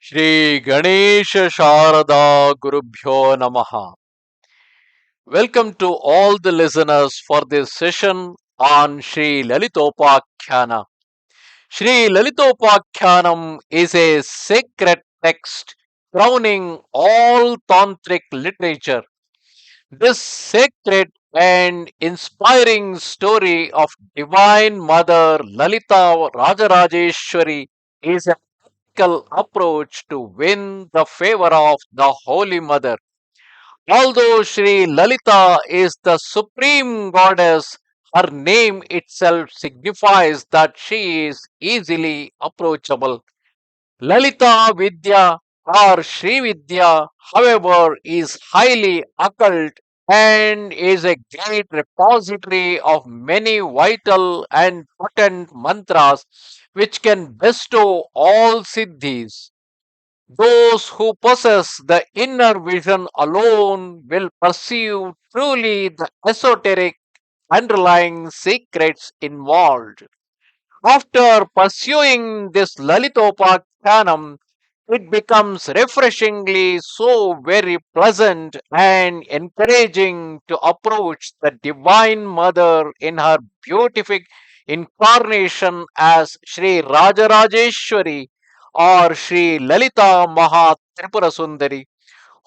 Shri Ganesha Sharada Gurubhyo Namaha. Welcome to all the listeners for this session on Shri Lalitopakhyanam. Shri Lalitopakhyanam is a sacred text crowning all tantric literature. This sacred and inspiring story of Divine Mother Lalita Rajarajeshwari is a practical approach to win the favor of the Holy Mother. Although Sri Lalita is the supreme goddess, her name itself signifies that she is easily approachable. Lalita Vidya or Sri Vidya, however, is highly occult and is a great repository of many vital and potent mantras which can bestow all siddhis. Those who possess the inner vision alone will perceive truly the esoteric underlying secrets involved. After pursuing this Lalitopakhyanam, it becomes refreshingly so very pleasant and encouraging to approach the Divine Mother in her beatific incarnation as Sri Rajarajeshwari or Sri Lalitha Tripura Sundari,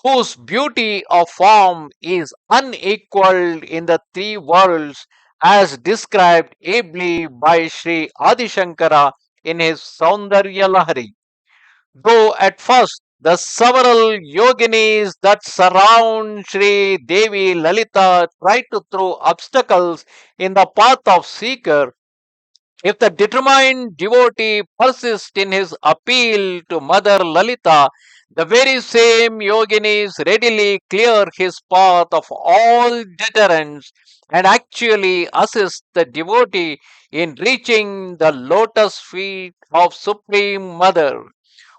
whose beauty of form is unequaled in the three worlds as described ably by Sri Adi Shankara in his Saundarya Lahari. Though at first the several yoginis that surround Sri Devi Lalita try to throw obstacles in the path of seeker, if the determined devotee persists in his appeal to Mother Lalita, the very same yoginis readily clear his path of all deterrents and actually assist the devotee in reaching the lotus feet of Supreme Mother,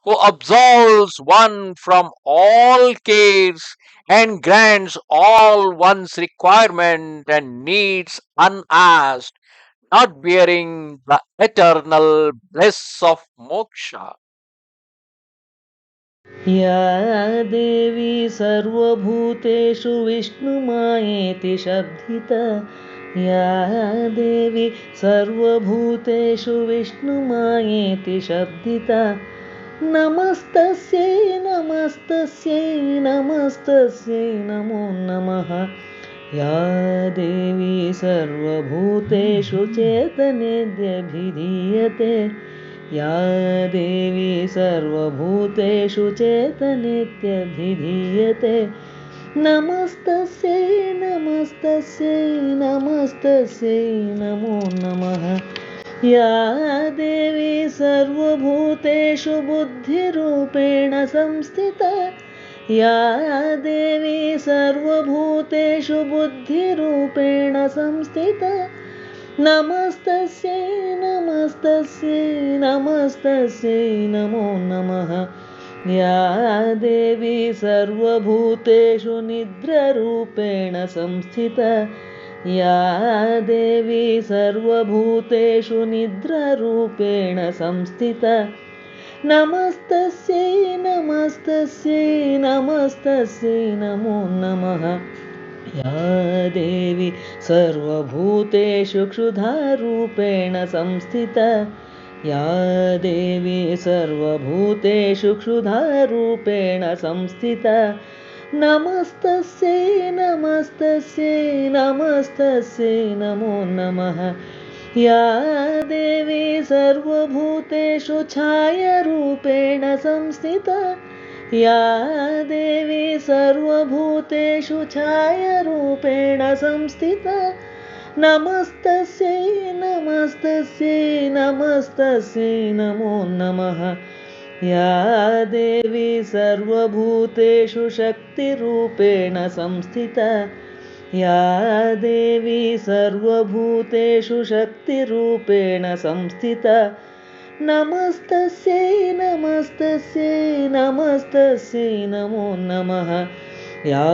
who absolves one from all cares and grants all one's requirement and needs unasked, not bearing the eternal bliss of moksha. या देवी सर्वभूतेषु विष्णुमायेति शब्दिता या देवी सर्वभूतेषु विष्णुमायेति शब्दिता नमस्तस्यै नमस्तस्यै नमस्तस्यै नमो नमः या देवी सर्वभूतेषु चेतनेद्यभिधीयते या देवी सर्वभूतेषु चेतनेत्यभिधीयते नमस्तस्यै नमस्तस्यै नमस्तस्यै नमो नमः या देवी सर्वभूतेषु बुद्धिरूपेण संस्थिता या देवी सर्वभूतेषु बुद्धिरूपेण संस्थिता नमस्तस्यै नमस्तस्यै नमस्तस्यै नमो नमः या देवी सर्वभूतेषु निद्रारूपेण संस्थिता या देवी सर्वभूतेषु निद्रारूपेण संस्थिता नमस्तस्यै नमस्तस्यै नमस्तस्यै नमो नमः या देवी सर्वभूतेषु क्षुधारूपेण संस्थिता या देवी सर्वभूतेषु क्षुधारूपेण संस्थिता नमस्तस्यै नमस्तस्यै नमस्तस्यै नमो नमः या देवी सर्वभूतेषु छायारूपेण संस्थिता या देवी सर्वभूतेषु छायारूपेण संस्थिता नमस्तस्यै नमस्तस्यै नमस्तस्यै नमो नमः या देवी सर्वभूतेषु शक्तिरूपेण संस्थिता या देवी सर्वभूतेषु शक्तिरूपेण संस्थिता नमस्तस्यै नमस्तस्यै नमस्तस्यै नमो नमः या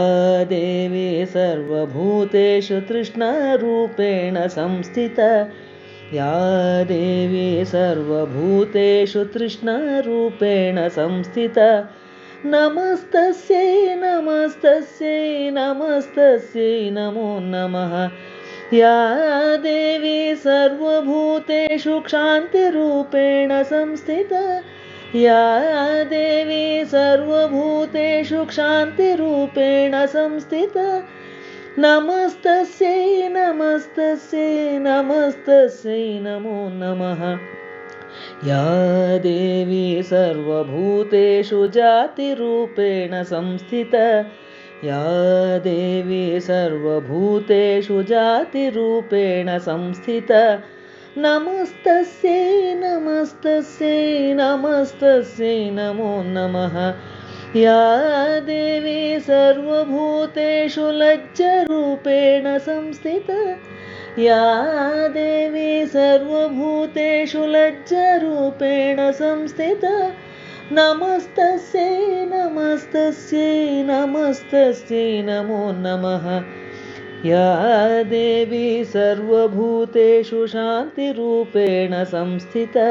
देवी सर्वभूतेषु तृष्णारूपेण संस्थिता या देवी सर्वभूतेषु तृष्णारूपेण संस्थिता नमस्तस्यै नमस्तस्यै नमस्तस्यै नमो नमः या देवी सर्वभूतेषु क्षान्तिरूपेण संस्थिता या देवी सर्वभूतेषु क्षान्तिरूपेण संस्थिता नमस्तस्यै नमस्तस्यै नमस्तस्यै नमो नमः या देवी सर्वभूतेषु जातिरूपेण संस्थिता या देवी सर्वभूतेषु जातिरूपेण संस्थिता नमस्तस्यै नमस्तस्यै नमस्तस्यै नमो नमः या देवी सर्वभूतेषु लज्जरूपेण संस्थिता या देवी सर्वभूतेषु लज्जरूपेण संस्थिता नमस्तस्यै नमस्तस्यै नमस्तस्यै नमो नमः या देवी सर्वभूतेषु शान्तिरूपेण संस्थिता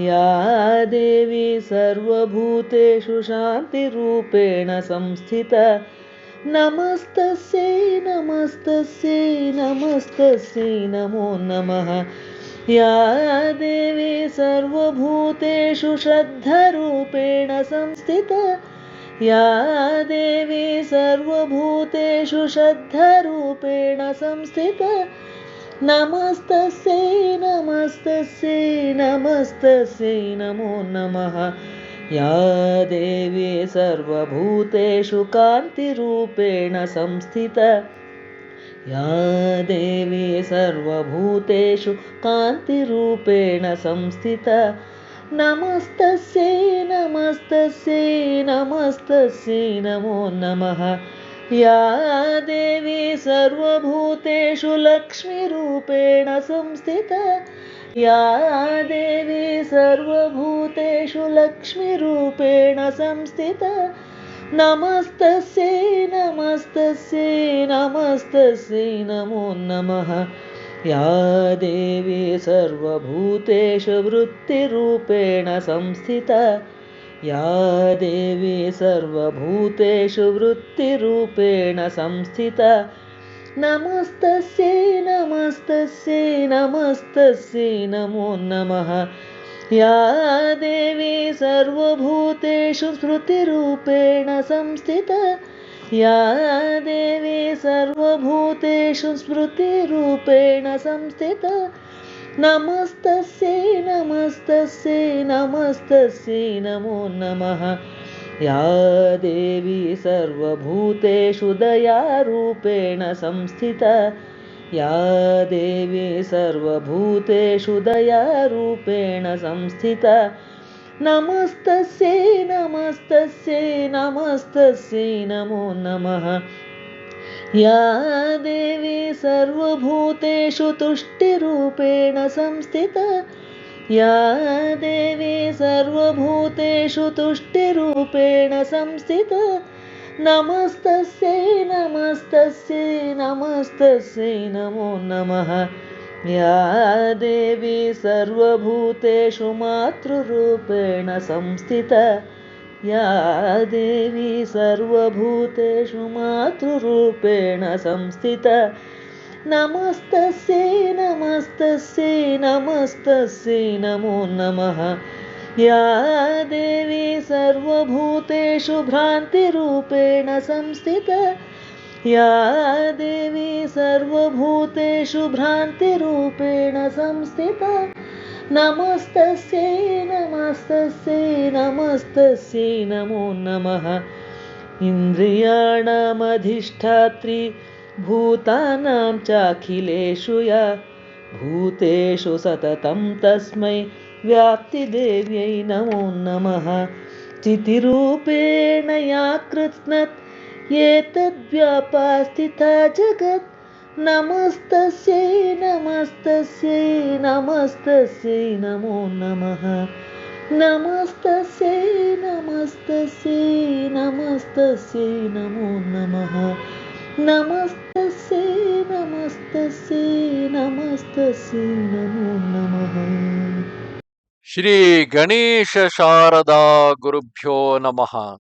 या देवी सर्वभूतेषु शान्तिरूपेण संस्थिता नमस्तस्यै नमस्तस्यै नमस्तस्यै नमो नमः या देवी सर्वभूतेषु श्रद्धारूपेण संस्थिता या देवी सर्वभूतेषु श्रद्धारूपेण संस्थिता नमस्तस्यै नमस्तस्यै नमस्तस्यै नमो नमः या देवी सर्वभूतेषु कान्तिरूपेण संस्थिता या देवी सर्वभूतेषु कान्तिरूपेण संस्थिता नमस्तस्यै नमस्तस्यै नमस्तस्यै नमो नमः या देवी सर्वभूतेषु लक्ष्मीरूपेण संस्थिता या देवी सर्वभूतेषु लक्ष्मीरूपेण संस्थिता नमस्तस्यै नमस्तस्यै नमस्तस्यै नमो नमः या देवी सर्वभूतेषु वृत्तिरूपेण संस्थिता या देवी सर्वभूतेषु वृत्तिरूपेण संस्थिता नमस्तस्यै नमस्तस्यै नमस्तस्यै नमो नमः या देवी सर्वभूतेषु स्मृतिरूपेण संस्थिता या देवी सर्वभूतेषु स्मृतिरूपेण संस्थिता नमस्तस्यै नमस्तस्यै नमस्तस्यै नमो नमः या देवी सर्वभूतेषु दयारूपेण संस्थिता या देवी सर्वभूतेषु दयारूपेण संस्थिता नमस्तस्यै नमस्तस्यै नमस्तस्यै नमो नमः या देवी सर्वभूतेषु तुष्टिरूपेण संस्थिता या देवी सर्वभूतेषु तुष्टिरूपेण संस्थिता नमस्तस्यै नमस्तस्यै नमस्तस्यै नमो नमः या देवी सर्वभूतेषु मातृरूपेण संस्थिता या देवी सर्वभूतेषु मातृरूपेण संस्थिता नमस्तस्यै नमस्तस्यै नमस्तस्यै नमो नमः या देवी सर्वभूतेषु भ्रान्तिरूपेण संस्थिता या देवी सर्वभूतेषु भ्रान्तिरूपेण संस्थिता नमस्तस्यै नमस्तस्यै नमस्तस्यै नमो नमः इन्द्रियाणामधिष्ठात्री भूतानां चाखिलेषु या भूतेषु सततं तस्मै व्याप्तिदेव्यै नमो नमः चितिरूपेण या कृत्स्नत् एतद्व्यापास्थिता जगत् नमस्तस्यै नमस्तस्यै नमस्तस्यै नमो नमः नमस्तस्यै नमस्तस्यै नमस्तस्यै नमो नमः नमस्तस्यै नमस्तस्यै नमस्तस्यै नमो नमः Shri Ganesha Sharada Gurubhyo Namaha.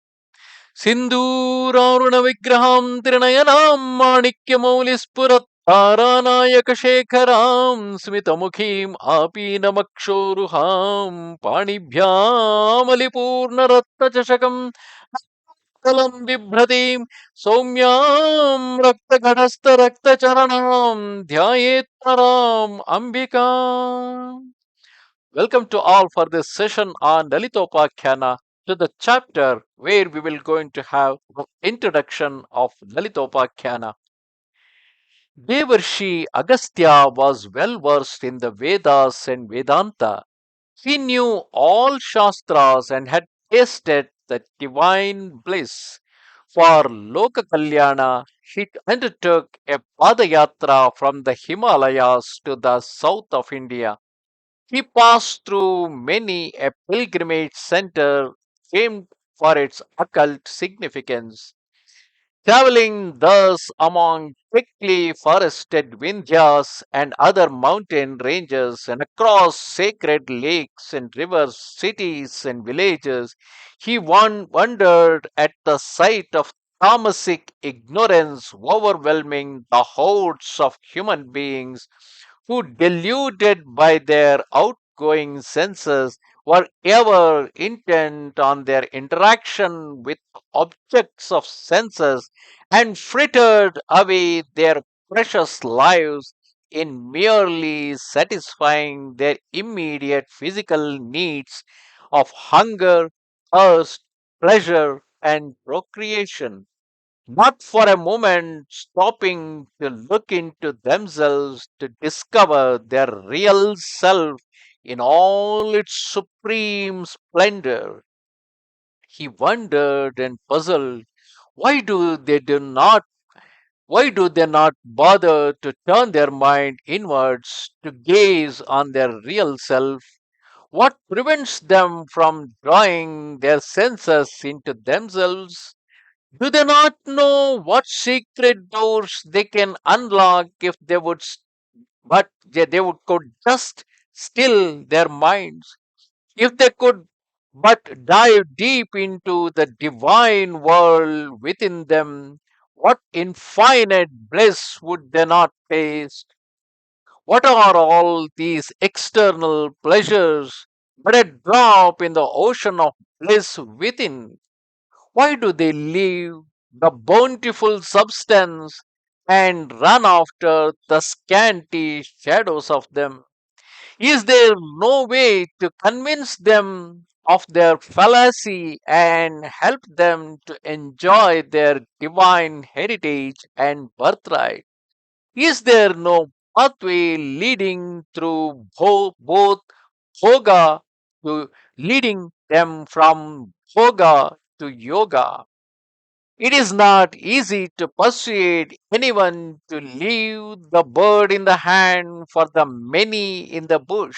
Sindhuraruna Vigraham Trinayanam Manikyamaulispurat Taranayaka Shekharam Smitamukhim Apinamakshoruham Panibhyam Alipurna Ratta Chashakam Kalam Vibhratim Somyam Rakta Gadasta Rakta Charanam Dhyayetaram Ambika. Welcome to all for this session on Lalitopakhyanam, to the chapter where we will going to have the introduction of Lalitopakhyanam. Devarshi Agasthya was well versed in the Vedas and Vedanta. He knew all Shastras and had tasted the divine bliss. For Loka Kalyana, he undertook a Padayatra from the Himalayas to the south of India. He passed through many a pilgrimage center famed for its occult significance, traveling thus among thickly forested Vindhyas and other mountain ranges and across sacred lakes and rivers, cities and villages. He wondered at the sight of tamasic ignorance overwhelming the hordes of human beings who, deluded by their outgoing senses, were ever intent on their interaction with objects of senses and frittered away their precious lives in merely satisfying their immediate physical needs of hunger, thirst, pleasure, and procreation, not for a moment stopping to look into themselves to discover their real self in all its supreme splendor. He wondered and puzzled, why do they not bother to turn their mind inwards to gaze on their real self? What prevents them from drawing their senses into themselves? Do they not know what secret doors they can unlock if they would, but they would could just still their minds? If they could but dive deep into the divine world within them, what infinite bliss would they not taste? What are all these external pleasures but a drop in the ocean of bliss within? Why do they leave the bountiful substance and run after the scanty shadows of them? Is there no way to convince them of their fallacy and help them to enjoy their divine heritage and birthright? Is there no pathway leading through both Bhoga to leading them from Bhoga to Yoga? It is not easy to persuade anyone to leave the bird in the hand for the many in the bush,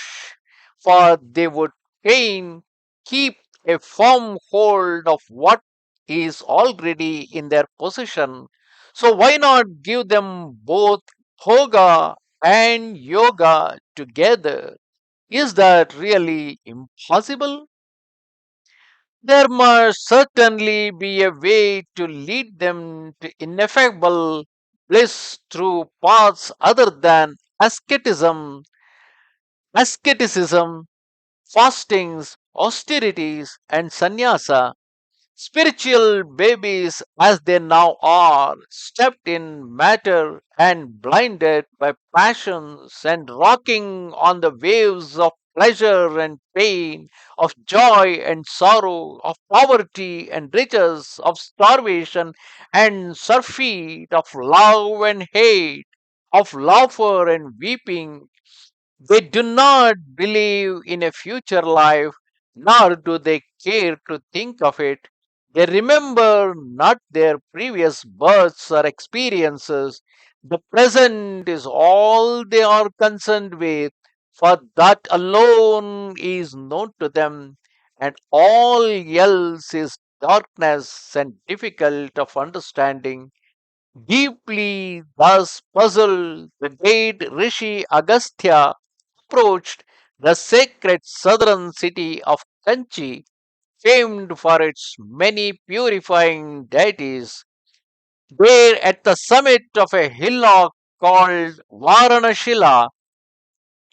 for they would fain keep a firm hold of what is already in their possession. So, why not give them both Bhoga and Yoga together? Is that really impossible? There must certainly be a way to lead them to ineffable bliss through paths other than asceticism, fastings, austerities, and sannyasa. Spiritual babies, as they now are, steeped in matter and blinded by passions and rocking on the waves of pleasure and pain, of joy and sorrow, of poverty and riches, of starvation and surfeit, of love and hate, of laughter and weeping. They do not believe in a future life, nor do they care to think of it. They remember not their previous births or experiences. The present is all they are concerned with, for that alone is known to them, and all else is darkness and difficult of understanding. Deeply thus puzzled, the great Rishi Agasthya approached the sacred southern city of Kanchi, famed for its many purifying deities. There, at the summit of a hillock called Varanashila,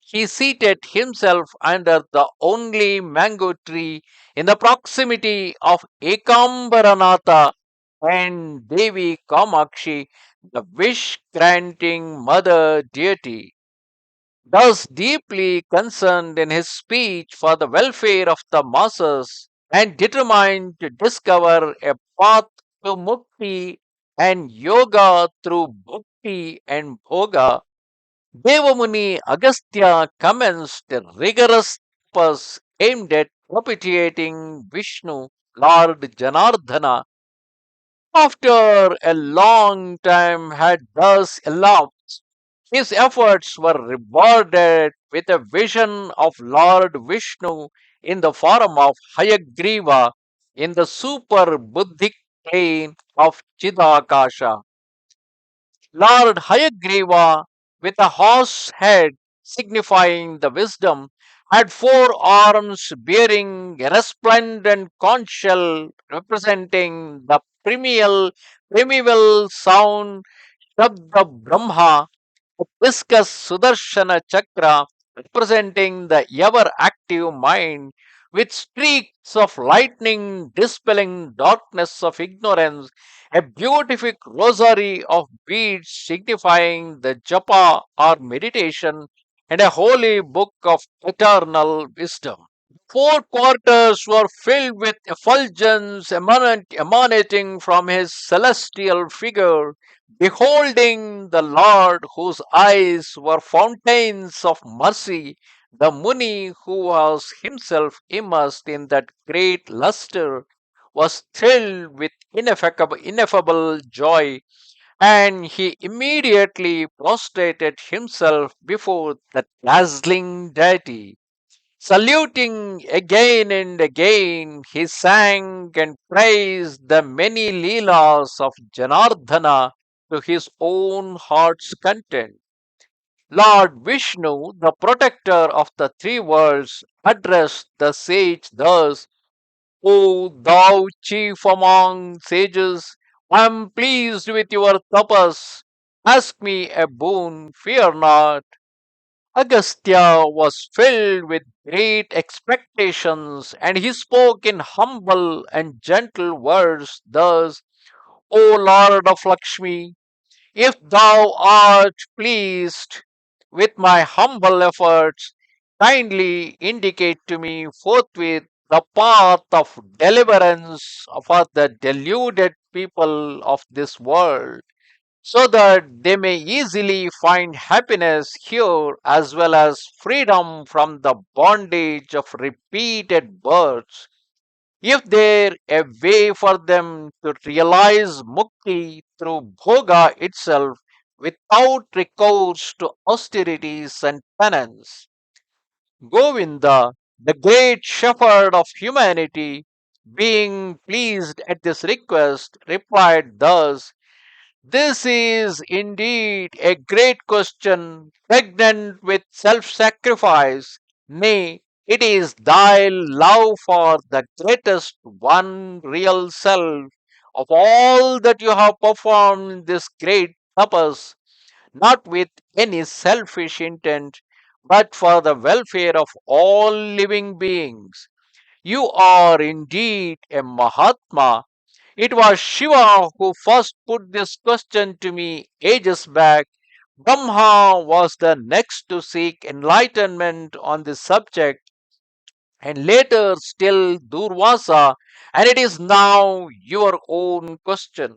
he seated himself under the only mango tree in the proximity of Ekambaranatha and Devi Kamakshi, the wish granting mother deity. Thus deeply concerned in his speech for the welfare of the masses and determined to discover a path to mukti and yoga through bhakti and bhoga, Devamuni Agastya commenced a rigorous tapas aimed at propitiating Vishnu, Lord Janardhana. After a long time had thus elapsed, his efforts were rewarded with a vision of Lord Vishnu in the form of Hayagriva in the super Buddhic plane of Chidakasha. Lord Hayagriva, with a horse head signifying the wisdom, had four arms bearing a resplendent conch shell representing the primeval sound Shabda Brahma, viscous Sudarshana Chakra representing the ever active mind, with streaks of lightning dispelling darkness of ignorance, a beautiful rosary of beads signifying the japa or meditation, and a holy book of eternal wisdom. Four quarters were filled with effulgence emanating from his celestial figure, beholding the Lord whose eyes were fountains of mercy. The Muni, who was himself immersed in that great luster, was thrilled with ineffable joy, and he immediately prostrated himself before the dazzling deity. Saluting again and again, he sang and praised the many leelas of Janardhana to his own heart's content. Lord Vishnu, the protector of the three worlds, addressed the sage thus: O thou chief among sages, I am pleased with your tapas. Ask me a boon, fear not. Agastya was filled with great expectations, and he spoke in humble and gentle words thus: O Lord of Lakshmi, if thou art pleased with my humble efforts, kindly indicate to me forthwith the path of deliverance for the deluded people of this world, so that they may easily find happiness here as well as freedom from the bondage of repeated births. If there a way for them to realize mukti through bhoga itself without recourse to austerities and penance, Govinda, the great shepherd of humanity, being pleased at this request, replied thus: this is indeed a great question, pregnant with self sacrifice. Nay, it is thy love for the greatest one real self of all that you have performed this great tapas, not with any selfish intent, but for the welfare of all living beings. You are indeed a Mahatma. It was Shiva who first put this question to me ages back. Brahma was the next to seek enlightenment on this subject, and later still Durvasa, and it is now your own question.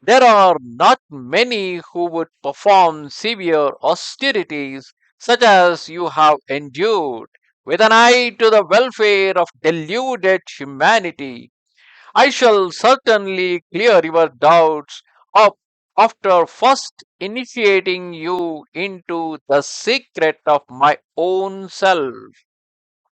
There are not many who would perform severe austerities such as you have endured, with an eye to the welfare of deluded humanity. I shall certainly clear your doubts up after first initiating you into the secret of my own self.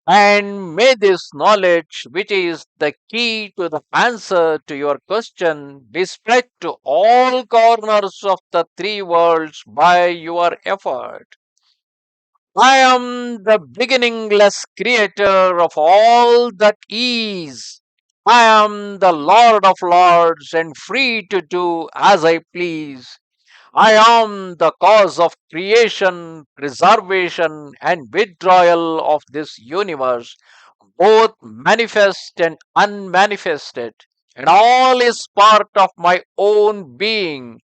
And may this knowledge, which is the key to the answer to your question, be spread to all corners of the three worlds by your effort. I am the beginningless creator of all that is. I am the Lord of Lords and free to do as I please. I am the cause of creation, preservation, and withdrawal of this universe, both manifest and unmanifested, and all is part of my own being.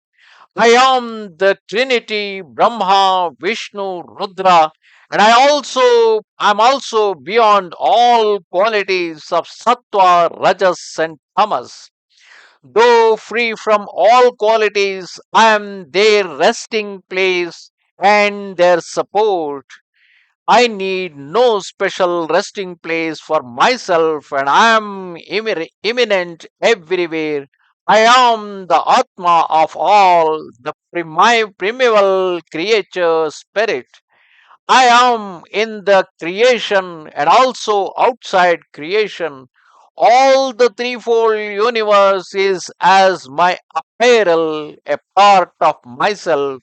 I am the Trinity, Brahma, Vishnu, Rudra, and I'm also beyond all qualities of sattva, rajas, and tamas. Though free from all qualities, I am their resting place and their support. I need no special resting place for myself, and I am imminent everywhere. I am the Atma of all, the primeval creature spirit. I am in the creation and also outside creation. All the threefold universe is as my apparel, a part of myself.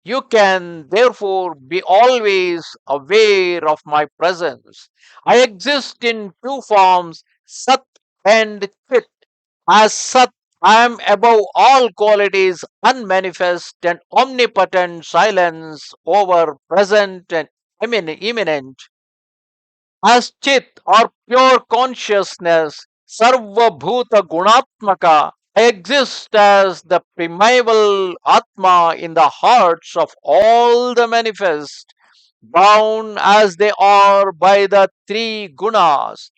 You can therefore be always aware of my presence. I exist in two forms, Sat and Chit. As Sat, I am above all qualities, unmanifest and omnipotent silence over present and imminent. As Chit or pure consciousness, Sarva Bhuta Gunatmaka, I exist as the primeval Atma in the hearts of all the manifest, bound as they are by the three gunas.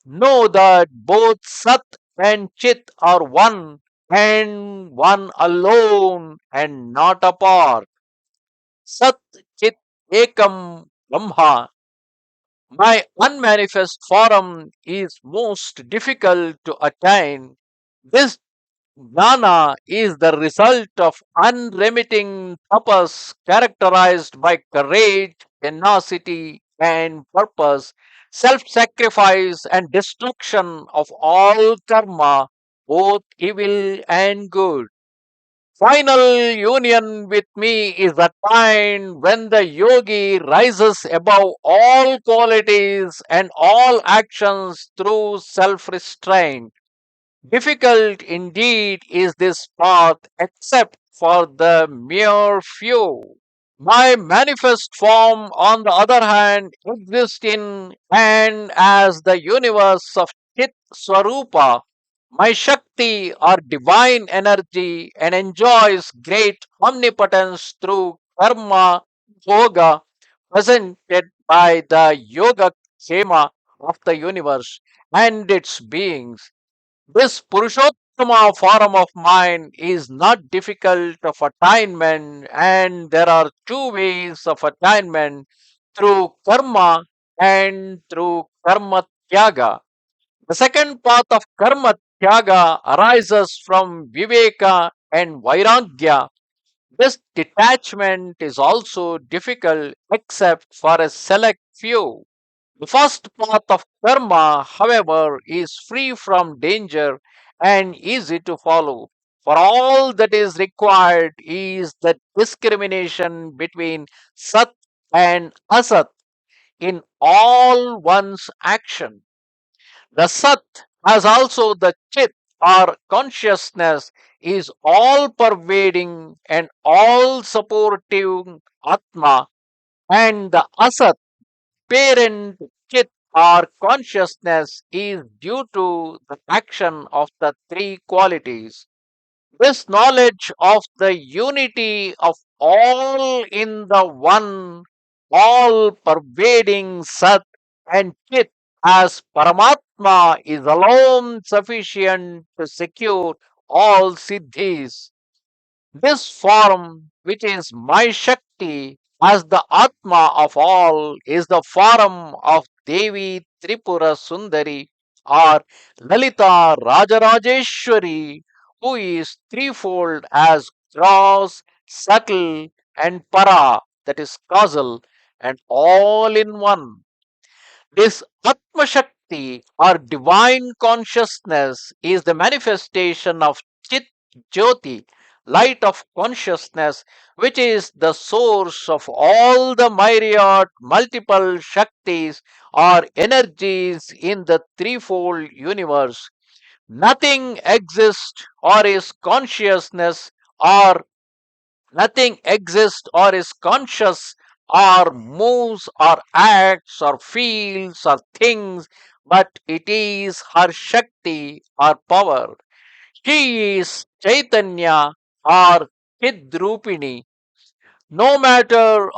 Know that both Sat and Chit are one and one alone and not apart. Sat Chit Ekam Brahma. My unmanifest form is most difficult to attain. This jnana is the result of unremitting tapas characterized by courage, tenacity, and purpose, self sacrifice, and destruction of all karma, both evil and good. Final union with me is the time when the yogi rises above all qualities and all actions through self restraint. Difficult indeed is this path, except for the mere few. My manifest form, on the other hand, exists in and as the universe of Chit Swarupa, my Shakti or divine energy, and enjoys great omnipotence through karma, bhoga, presented by the yoga schema of the universe and its beings. This Purushottama form of mine is not difficult of attainment, and there are two ways of attainment, through karma and through karma tyaga. The second path of karma tyaga arises from viveka and vairagya. This detachment is also difficult except for a select few. The first path of karma, however, is free from danger and easy to follow. For all that is required is the discrimination between sat and asat in all one's action. The Sat, as also the Chit or consciousness, is all pervading and all supportive Atma, and the Asat, parent Chit or consciousness, is due to the action of the three qualities. This knowledge of the unity of all in the one, all pervading Sat and Chit as Paramatma is alone sufficient to secure all siddhis. This form, which is my Shakti as the Atma of all, is the form of Devi Tripura Sundari or Lalita Rajarajeshwari, who is threefold as gross, subtle, and para, that is causal, and all in one. This Atma Shakti or divine consciousness is the manifestation of Chit Jyoti, light of consciousness, which is the source of all the myriad multiple Shaktis or energies in the threefold universe. Nothing exists or is consciousness or nothing exists or is conscious or moves or acts or feels or thinks, but it is her Shakti or power. She is Chaitanya or Hidrupini. No matter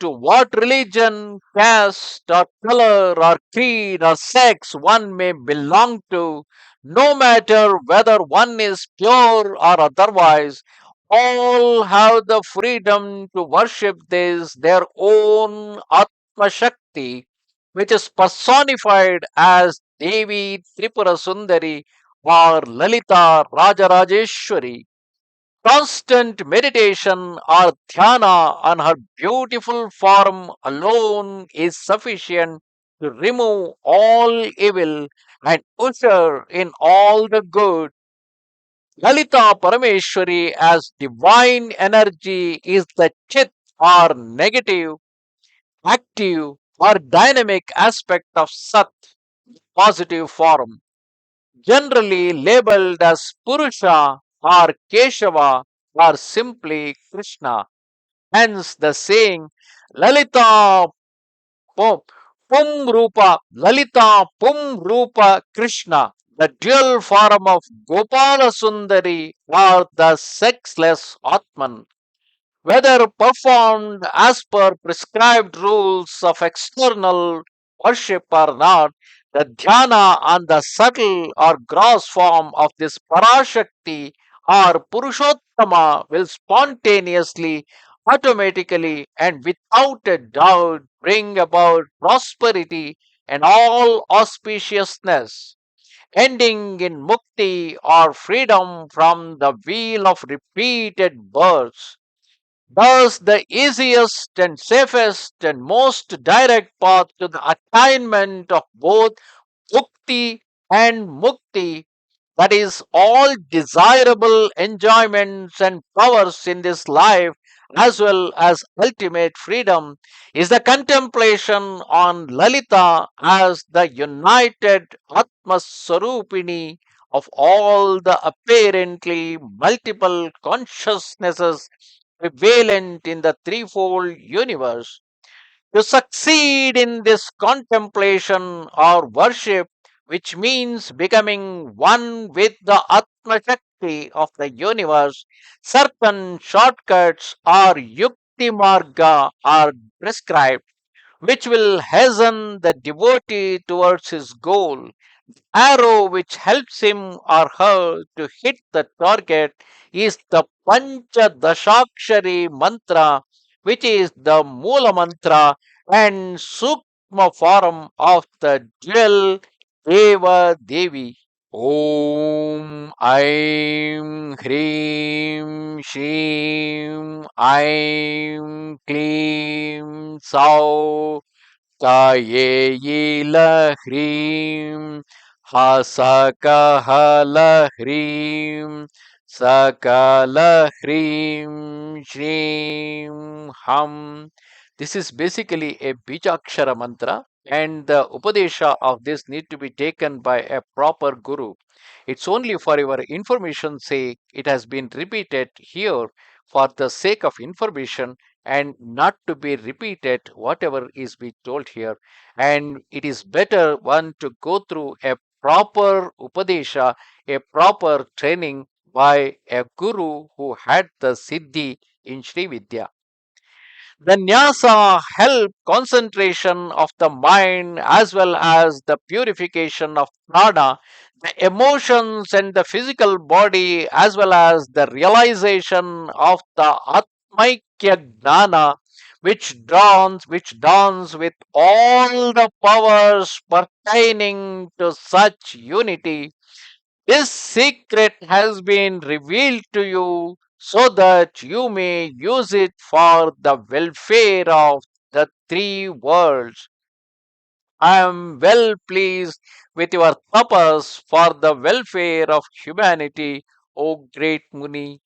to what religion, caste, or color, or creed, or sex one may belong to, no matter whether one is pure or otherwise, all have the freedom to worship this their own Atma Shakti, which is personified as Devi Tripura Sundari or Lalita Rajarajeshwari. Constant meditation or dhyana on her beautiful form alone is sufficient to remove all evil and usher in all the good. Lalita Parameshwari as divine energy is the chit or negative, active or dynamic aspect of Sat, positive form, generally labeled as Purusha or Keshava or simply Krishna. Hence the saying Lalita Pum Pum Rupa Lalita Pum Rupa Krishna, the dual form of Gopala Sundari or the sexless Atman. Whether performed as per prescribed rules of external worship or not, the dhyana on the subtle or gross form of this Parashakti or Purushottama will spontaneously, automatically, and without a doubt bring about prosperity and all auspiciousness, ending in mukti or freedom from the wheel of repeated births. Thus, the easiest and safest and most direct path to the attainment of both bhukti and mukti, that is, all desirable enjoyments and powers in this life, as well as ultimate freedom, is the contemplation on Lalita as the united Atmaswarupini of all the apparently multiple consciousnesses prevalent in the threefold universe. To succeed in this contemplation or worship, which means becoming one with the Atma Shakti of the universe, certain shortcuts or yukti marga are prescribed, which will hasten the devotee towards his goal. Arrow which helps him or her to hit the target is the Pancha Dashakshari mantra, which is the Mula mantra and Sukma form of the dual Deva Devi. Om Aim Hrim Shrim Aim Klim Sau Kayeila Hasakahala Hrim Sakala Hrim Shrim Ham. This is basically a Bijakshara mantra, and the Upadesha of this need to be taken by a proper guru. It's only for your information sake, it has been repeated here for the sake of information and not to be repeated whatever is being told here. And it is better one to go through a proper upadesha, a proper training by a guru who had the siddhi in Sri Vidya. The nyasa help concentration of the mind as well as the purification of prana, the emotions and the physical body as well as the realization of the atmaikya gnana, which dawns with all the powers pertaining to such unity. This secret has been revealed to you so that you may use it for the welfare of the three worlds. I am well pleased with your tapas for the welfare of humanity, O great Muni.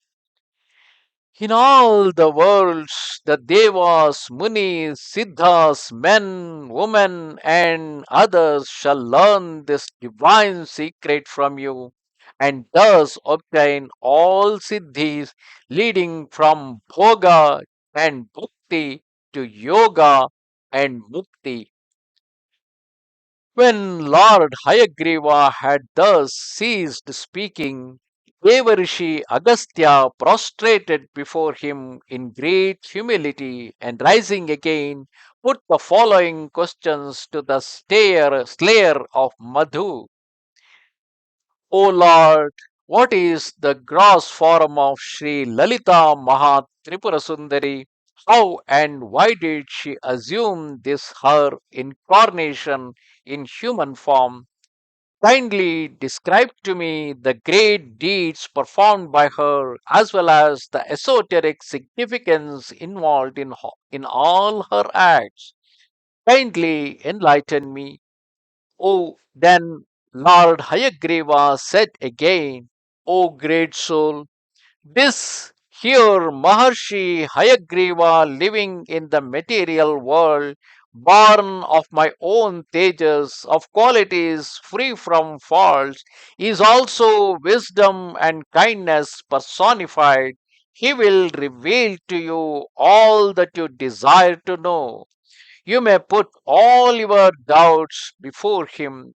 In all the worlds, the Devas, Munis, Siddhas, men, women, and others shall learn this divine secret from you, and thus obtain all siddhis leading from Bhoga and Bhakti to Yoga and Mukti. When Lord Hayagriva had thus ceased speaking, Devarishi Agasthya prostrated before him in great humility and rising again put the following questions to the slayer of Madhu. O Lord, what is the gross form of Sri Lalitha Tripura Sundari? How and why did she assume this her incarnation in human form? Kindly describe to me the great deeds performed by her as well as the esoteric significance involved in all her acts. Kindly enlighten me. Oh, then Lord Hayagriva said again, O great soul, this here Maharshi Hayagriva living in the material world, born of my own tejas, of qualities free from faults, is also wisdom and kindness personified. He will reveal to you all that you desire to know. You may put all your doubts before him.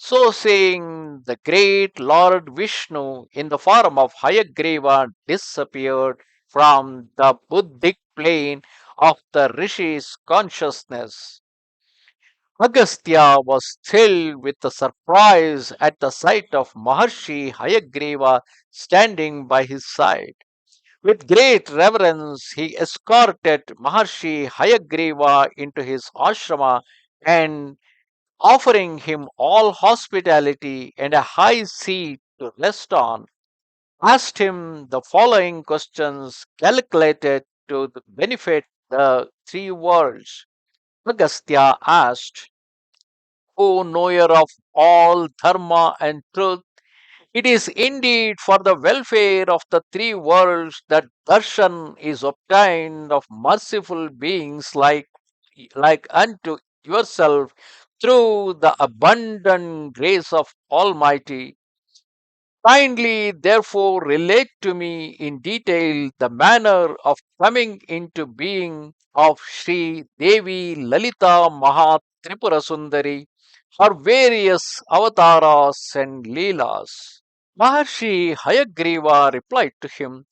So saying, the great Lord Vishnu, in the form of Hayagriva, disappeared from the Buddhic plane of the Rishi's consciousness. Agastya was filled with the surprise at the sight of Maharshi Hayagriva standing by his side. With great reverence, he escorted Maharshi Hayagriva into his ashrama and offering him all hospitality and a high seat to rest on, asked him the following questions calculated to benefit the three worlds. Agastya asked, O knower of all dharma and truth, it is indeed for the welfare of the three worlds that darshan is obtained of merciful beings like unto yourself through the abundant grace of Almighty. Kindly, therefore, relate to me in detail the manner of coming into being of Sri Devi Lalita Tripura Sundari, her various avatars and leelas. Maharshi Hayagriva replied to him,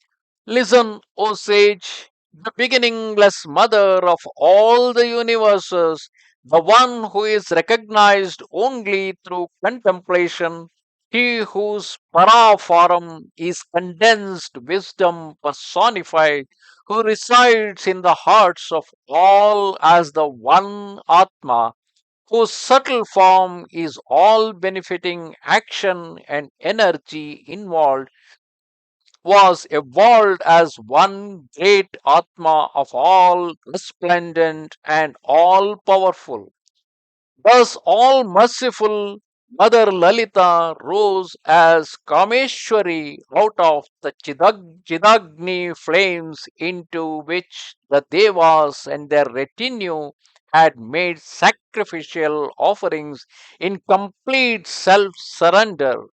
Listen, O sage, the beginningless mother of all the universes, the one who is recognized only through contemplation, he whose para form is condensed wisdom personified, who resides in the hearts of all as the one Atma, whose subtle form is all benefiting action and energy involved was evolved as one great Atma of all resplendent and all powerful. Thus, all merciful Mother Lalita rose as Kameshwari out of the Chidagni flames into which the Devas and their retinue had made sacrificial offerings in complete self surrender.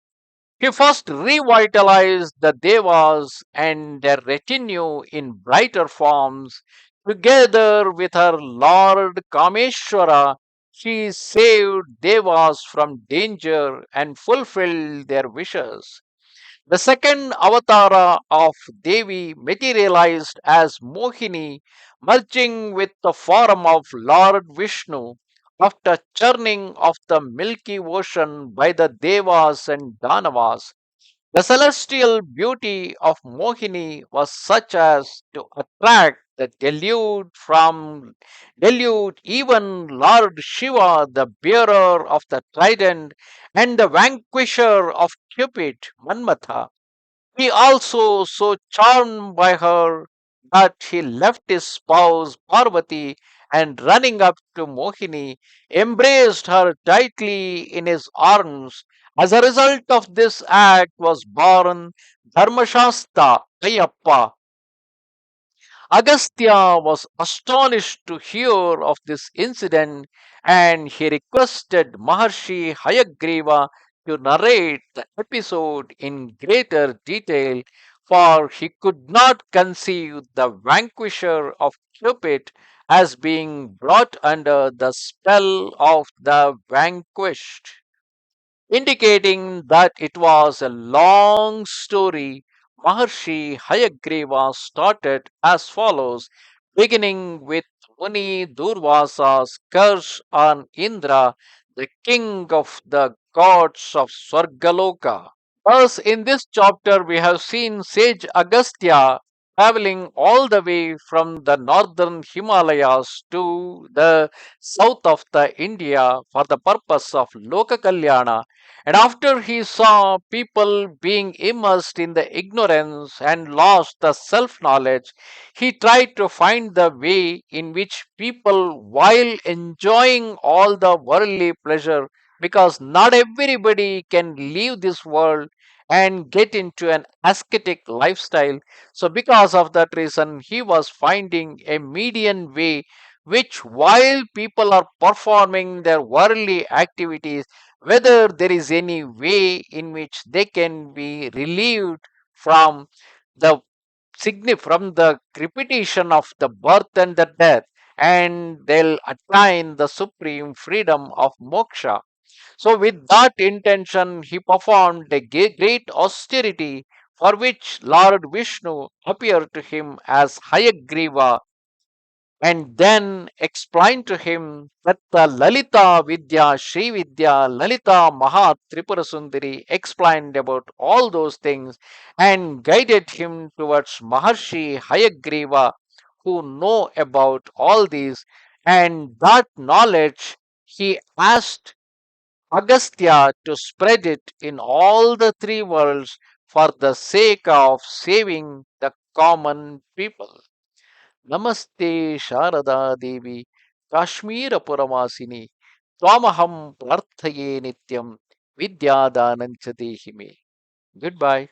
He first revitalized the Devas and their retinue in brighter forms. Together with her Lord Kameshwara, she saved Devas from danger and fulfilled their wishes. The second avatara of Devi materialized as Mohini, merging with the form of Lord Vishnu after churning of the milky ocean by the Devas and Danavas. The celestial beauty of Mohini was such as to attract the delude even Lord Shiva, the bearer of the trident and the vanquisher of Cupid, Manmatha. He also so charmed by her that he left his spouse Parvati and running up to Mohini, embraced her tightly in his arms. As a result of this act was born Dharmashastra Ayappa. Agasthya was astonished to hear of this incident and he requested Maharshi Hayagriva to narrate the episode in greater detail, for he could not conceive the vanquisher of Cupid as being brought under the spell of the vanquished, indicating that it was a long story. Maharshi Hayagriva started as follows, beginning with Muni Durvasa's curse on Indra, the king of the gods of Swargaloka. Thus, in this chapter, we have seen sage Agasthya traveling all the way from the northern Himalayas to the south of the India for the purpose of Loka Kalyana. And after he saw people being immersed in the ignorance and lost the self knowledge, he tried to find the way in which people, while enjoying all the worldly pleasure, because not everybody can leave this world and get into an ascetic lifestyle. So, because of that reason, he was finding a median way, which while people are performing their worldly activities, whether there is any way in which they can be relieved from the from the repetition of the birth and the death, and they'll attain the supreme freedom of moksha. So, with that intention, he performed a great austerity for which Lord Vishnu appeared to him as Hayagriva and then explained to him that the Lalita Vidya, Sri Vidya, Lalita Tripura Sundari explained about all those things and guided him towards Maharshi Hayagriva, who know about all these, and that knowledge he asked Agasthya to spread it in all the three worlds for the sake of saving the common people. Namaste Sharada Devi Kashmira Puramasini Twamaham Prarthaye Nityam Vidyadanancha Dehime. Goodbye.